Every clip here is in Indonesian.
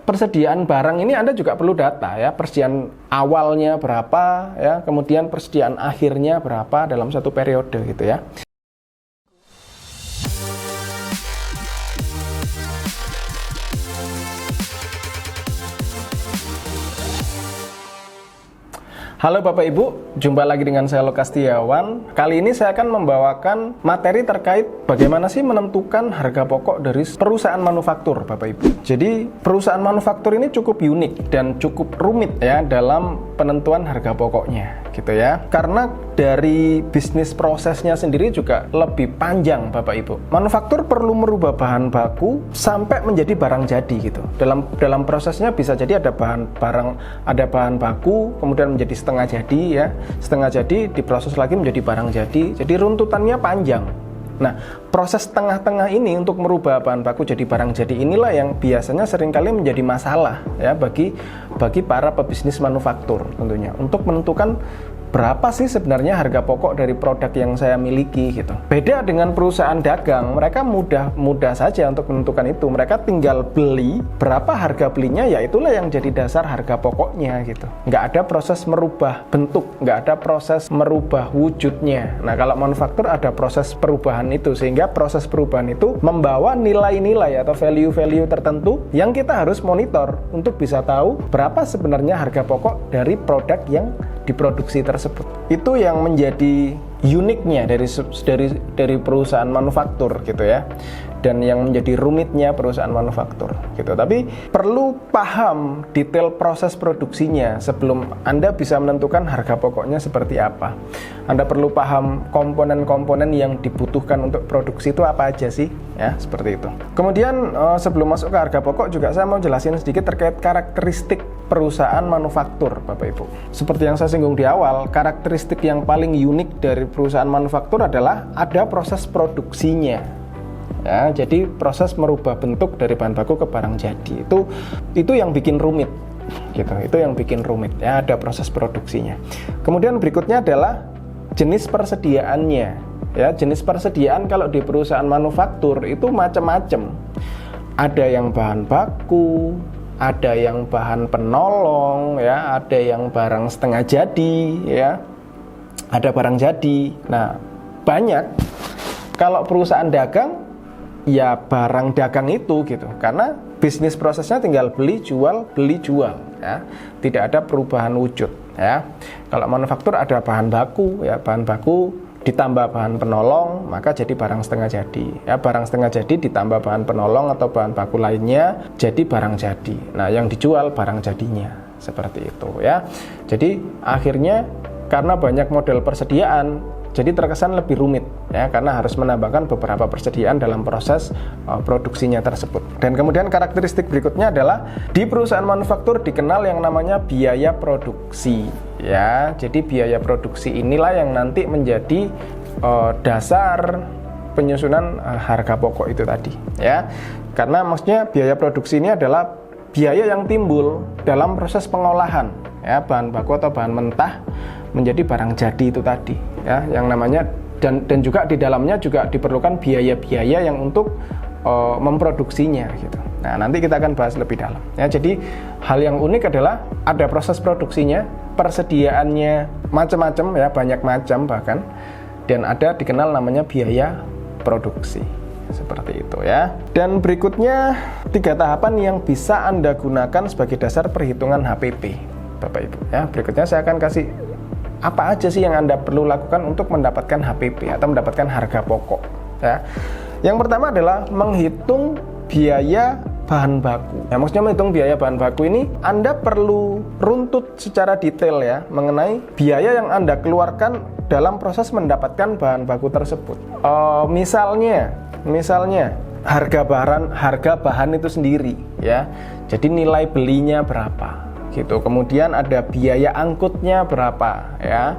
persediaan barang ini Anda juga perlu data ya, persediaan awalnya berapa ya, kemudian persediaan akhirnya berapa dalam satu periode gitu ya. Halo Bapak Ibu, jumpa lagi dengan saya Lukas Setiawan. Kali ini saya akan membawakan materi terkait bagaimana sih menentukan harga pokok dari perusahaan manufaktur Bapak Ibu. Jadi perusahaan manufaktur ini cukup unik dan cukup rumit ya dalam penentuan harga pokoknya gitu ya. Karena dari bisnis prosesnya sendiri juga lebih panjang Bapak Ibu. Manufaktur perlu merubah bahan baku sampai menjadi barang jadi gitu. Dalam prosesnya bisa jadi ada bahan baku kemudian menjadi setengah jadi ya, setengah jadi diproses lagi menjadi barang jadi runtutannya panjang. Nah, proses tengah-tengah ini untuk merubah bahan baku jadi barang jadi inilah yang biasanya seringkali menjadi masalah ya bagi para pebisnis manufaktur tentunya untuk menentukan berapa sih sebenarnya harga pokok dari produk yang saya miliki gitu. Beda dengan perusahaan dagang, mereka mudah saja untuk menentukan itu. Mereka tinggal beli, berapa harga belinya ya itulah yang jadi dasar harga pokoknya gitu. Nggak ada proses merubah bentuk, nggak ada proses merubah wujudnya. Nah, kalau manufaktur ada proses perubahan itu, sehingga proses perubahan itu membawa nilai-nilai atau value-value tertentu yang kita harus monitor untuk bisa tahu berapa sebenarnya harga pokok dari produk yang diproduksi tersebut. Itu yang menjadi uniknya dari perusahaan manufaktur gitu ya, dan yang menjadi rumitnya perusahaan manufaktur gitu. Tapi perlu paham detail proses produksinya sebelum Anda bisa menentukan harga pokoknya seperti apa. Anda perlu paham komponen-komponen yang dibutuhkan untuk produksi itu apa aja sih ya, seperti itu. Kemudian sebelum masuk ke harga pokok juga saya mau jelasin sedikit terkait karakteristik perusahaan manufaktur Bapak Ibu. Seperti yang saya singgung di awal, karakteristik yang paling unik dari perusahaan manufaktur adalah ada proses produksinya. Ya, jadi proses merubah bentuk dari bahan baku ke barang jadi itu yang bikin rumit gitu. Itu yang bikin rumit ya, ada proses produksinya. Kemudian berikutnya adalah jenis persediaannya. Ya, jenis persediaan kalau di perusahaan manufaktur itu macam-macam. Ada yang bahan baku, ada yang bahan penolong ya, ada yang barang setengah jadi ya, ada barang jadi. Nah, banyak. Kalau perusahaan dagang ya barang dagang itu gitu, karena bisnis prosesnya tinggal beli jual ya, tidak ada perubahan wujud ya. Kalau manufaktur ada bahan baku ya, bahan baku ditambah bahan penolong maka jadi barang setengah jadi ya, barang setengah jadi ditambah bahan penolong atau bahan baku lainnya jadi barang jadi. Nah, yang dijual barang jadinya seperti itu ya. Jadi akhirnya karena banyak model persediaan jadi terkesan lebih rumit ya, karena harus menambahkan beberapa persediaan dalam proses produksinya tersebut. Dan kemudian karakteristik berikutnya adalah di perusahaan manufaktur dikenal yang namanya biaya produksi ya. Jadi biaya produksi inilah yang nanti menjadi dasar penyusunan harga pokok itu tadi ya. Karena maksudnya biaya produksi ini adalah biaya yang timbul dalam proses pengolahan ya, bahan baku atau bahan mentah menjadi barang jadi itu tadi ya, yang namanya dan juga di dalamnya juga diperlukan biaya-biaya yang untuk memproduksinya gitu. Nah, nanti kita akan bahas lebih dalam ya. Jadi hal yang unik adalah ada proses produksinya, persediaannya macam-macam ya, banyak macam bahkan, dan ada dikenal namanya biaya produksi seperti itu ya. Dan berikutnya 3 tahapan yang bisa Anda gunakan sebagai dasar perhitungan HPP Bapak Ibu ya. Berikutnya saya akan kasih apa aja sih yang Anda perlu lakukan untuk mendapatkan HPP atau mendapatkan harga pokok ya. Yang pertama adalah menghitung biaya bahan baku. Ya, maksudnya menghitung biaya bahan baku ini Anda perlu runtut secara detail ya mengenai biaya yang Anda keluarkan dalam proses mendapatkan bahan baku tersebut. Misalnya harga bahan itu sendiri ya. Jadi nilai belinya berapa gitu. Kemudian ada biaya angkutnya berapa ya.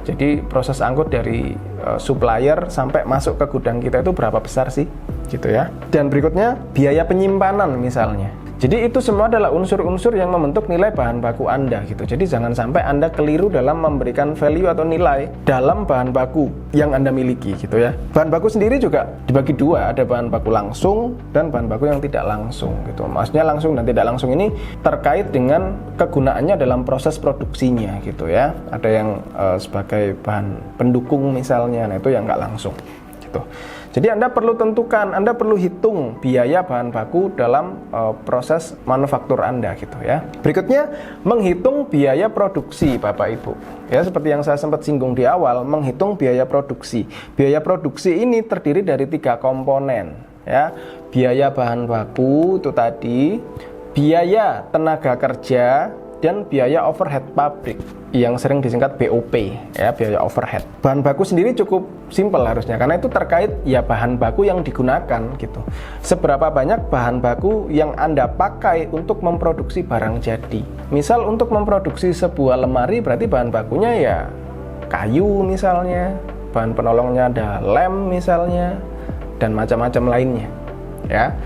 Jadi proses angkut dari supplier sampai masuk ke gudang kita itu berapa besar sih gitu ya. Dan berikutnya biaya penyimpanan misalnya. Jadi itu semua adalah unsur-unsur yang membentuk nilai bahan baku Anda gitu. Jadi jangan sampai Anda keliru dalam memberikan value atau nilai dalam bahan baku yang Anda miliki gitu ya. Bahan baku sendiri juga dibagi dua, ada bahan baku langsung dan bahan baku yang tidak langsung gitu. Maksudnya langsung dan tidak langsung ini terkait dengan kegunaannya dalam proses produksinya gitu ya. Ada yang sebagai bahan pendukung misalnya, nah itu yang nggak langsung gitu. Jadi Anda perlu tentukan, Anda perlu hitung biaya bahan baku dalam proses manufaktur Anda gitu ya. Berikutnya, menghitung biaya produksi Bapak Ibu. Ya, seperti yang saya sempat singgung di awal, menghitung biaya produksi. Biaya produksi ini terdiri dari 3 komponen ya. Biaya bahan baku itu tadi, biaya tenaga kerja, dan biaya overhead pabrik yang sering disingkat BOP ya, biaya overhead. Bahan baku sendiri cukup simpel harusnya karena itu terkait ya bahan baku yang digunakan gitu. Seberapa banyak bahan baku yang Anda pakai untuk memproduksi barang jadi. Misal untuk memproduksi sebuah lemari berarti bahan bakunya ya kayu misalnya, bahan penolongnya ada lem misalnya dan macam-macam lainnya ya.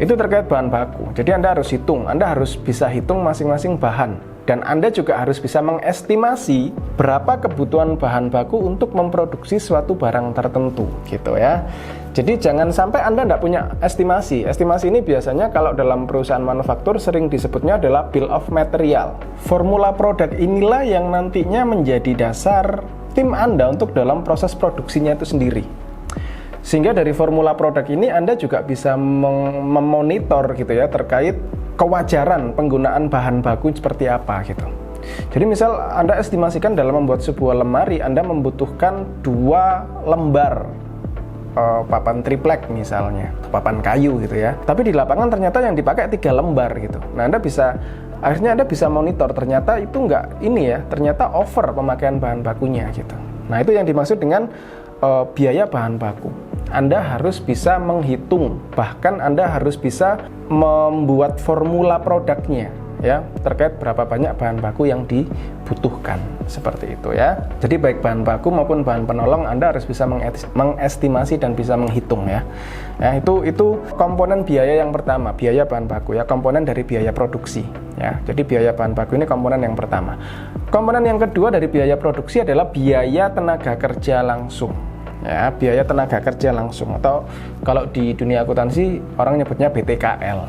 Itu terkait bahan baku. Jadi Anda harus hitung, Anda harus bisa hitung masing-masing bahan. Dan Anda juga harus bisa mengestimasi berapa kebutuhan bahan baku untuk memproduksi suatu barang tertentu gitu ya. Jadi jangan sampai Anda tidak punya estimasi. Estimasi ini biasanya kalau dalam perusahaan manufaktur sering disebutnya adalah bill of material. Formula produk inilah yang nantinya menjadi dasar tim Anda untuk dalam proses produksinya itu sendiri. Sehingga dari formula produk ini Anda juga bisa memonitor gitu ya terkait kewajaran penggunaan bahan baku seperti apa gitu. Jadi misal Anda estimasikan dalam membuat sebuah lemari Anda membutuhkan 2 lembar papan triplek misalnya, papan kayu gitu ya. Tapi di lapangan ternyata yang dipakai 3 lembar gitu. Nah, akhirnya Anda bisa monitor ternyata itu ternyata over pemakaian bahan bakunya gitu. Nah, itu yang dimaksud dengan biaya bahan baku. Anda harus bisa menghitung, bahkan Anda harus bisa membuat formula produknya ya, terkait berapa banyak bahan baku yang dibutuhkan seperti itu ya. Jadi baik bahan baku maupun bahan penolong Anda harus bisa mengestimasi dan bisa menghitung ya. Ya, itu komponen biaya yang pertama, biaya bahan baku ya, komponen dari biaya produksi ya. Jadi biaya bahan baku ini komponen yang pertama. Komponen yang kedua dari biaya produksi adalah biaya tenaga kerja langsung. Ya, biaya tenaga kerja langsung atau kalau di dunia akuntansi orang nyebutnya BTKL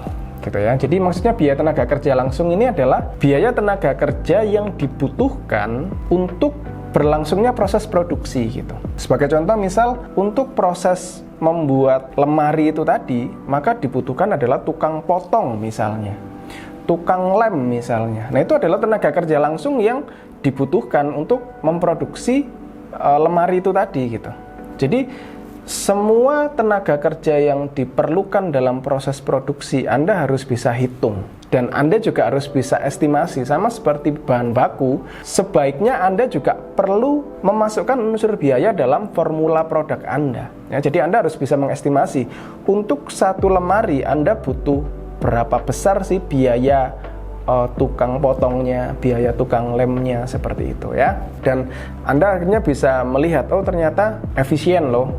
gitu ya. Jadi maksudnya biaya tenaga kerja langsung ini adalah biaya tenaga kerja yang dibutuhkan untuk berlangsungnya proses produksi gitu. Sebagai contoh misal untuk proses membuat lemari itu tadi, maka dibutuhkan adalah tukang potong misalnya, tukang lem misalnya. Nah, itu adalah tenaga kerja langsung yang dibutuhkan untuk memproduksi lemari itu tadi gitu. Jadi semua tenaga kerja yang diperlukan dalam proses produksi Anda harus bisa hitung. Dan Anda juga harus bisa estimasi. Sama seperti bahan baku, sebaiknya Anda juga perlu memasukkan unsur biaya dalam formula produk Anda ya, jadi Anda harus bisa mengestimasi untuk satu lemari Anda butuh berapa besar sih biaya tukang potongnya, biaya tukang lemnya, seperti itu ya. Dan Anda akhirnya bisa melihat, oh ternyata efisien loh,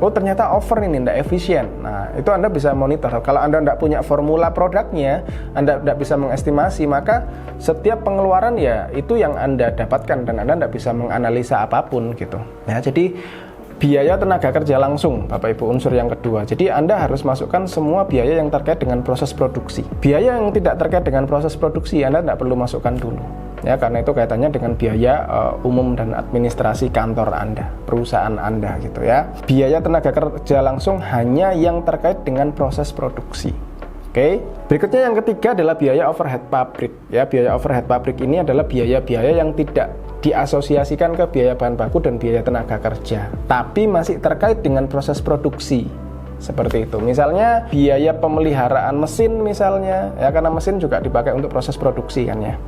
oh ternyata over ini tidak efisien. Nah, itu Anda bisa monitor. Kalau Anda tidak punya formula produknya, Anda tidak bisa mengestimasi, maka setiap pengeluaran ya itu yang Anda dapatkan dan Anda tidak bisa menganalisa apapun gitu ya. Jadi biaya tenaga kerja langsung, Bapak Ibu, unsur yang kedua. Jadi Anda harus masukkan semua biaya yang terkait dengan proses produksi. Biaya yang tidak terkait dengan proses produksi Anda tidak perlu masukkan dulu ya, karena itu kaitannya dengan biaya umum dan administrasi kantor Anda, perusahaan Anda gitu ya. Biaya tenaga kerja langsung hanya yang terkait dengan proses produksi. Oke. Berikutnya yang ketiga adalah biaya overhead pabrik ya. Biaya overhead pabrik ini adalah biaya-biaya yang tidak diasosiasikan ke biaya bahan baku dan biaya tenaga kerja, tapi masih terkait dengan proses produksi. Seperti itu. Misalnya biaya pemeliharaan mesin misalnya, ya karena mesin juga dipakai untuk proses produksi kan ya.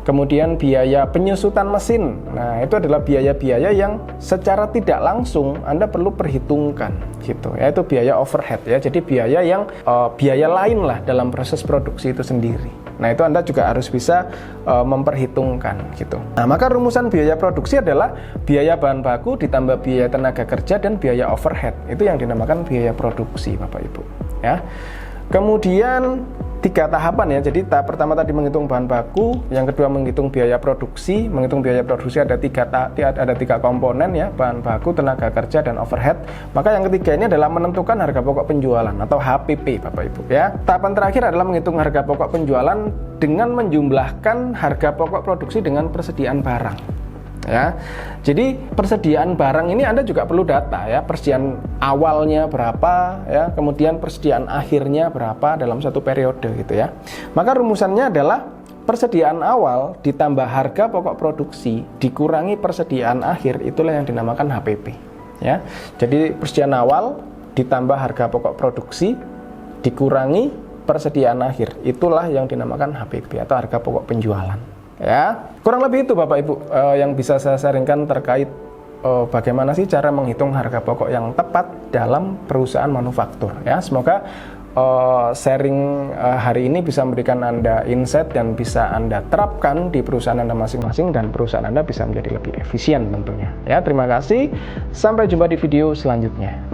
Kemudian biaya penyusutan mesin. Nah, itu adalah biaya-biaya yang secara tidak langsung Anda perlu perhitungkan gitu. Yaitu biaya overhead ya. Jadi biaya yang biaya lain lah dalam proses produksi itu sendiri. Nah, itu Anda juga harus bisa memperhitungkan gitu. Nah, maka rumusan biaya produksi adalah biaya bahan baku ditambah biaya tenaga kerja dan biaya overhead. Itu yang dinamakan biaya produksi, Bapak Ibu, ya. Kemudian 3 tahapan ya. Jadi tahap pertama tadi menghitung bahan baku, yang kedua menghitung biaya produksi. Menghitung biaya produksi ada 3 komponen ya, bahan baku, tenaga kerja, dan overhead. Maka yang ketiga ini adalah menentukan harga pokok penjualan atau HPP Bapak Ibu ya. Tahapan terakhir adalah menghitung harga pokok penjualan dengan menjumlahkan harga pokok produksi dengan persediaan barang. Ya, jadi persediaan barang ini Anda juga perlu data ya, persediaan awalnya berapa ya, kemudian persediaan akhirnya berapa dalam satu periode gitu ya. Maka rumusannya adalah persediaan awal ditambah harga pokok produksi dikurangi persediaan akhir, itulah yang dinamakan HPP ya. Jadi persediaan awal ditambah harga pokok produksi dikurangi persediaan akhir, itulah yang dinamakan HPP atau harga pokok penjualan. Ya, kurang lebih itu Bapak Ibu yang bisa saya sharingkan terkait bagaimana sih cara menghitung harga pokok yang tepat dalam perusahaan manufaktur. Ya, semoga sharing hari ini bisa memberikan Anda insight dan bisa Anda terapkan di perusahaan Anda masing-masing, dan perusahaan Anda bisa menjadi lebih efisien tentunya. Ya, terima kasih. Sampai jumpa di video selanjutnya.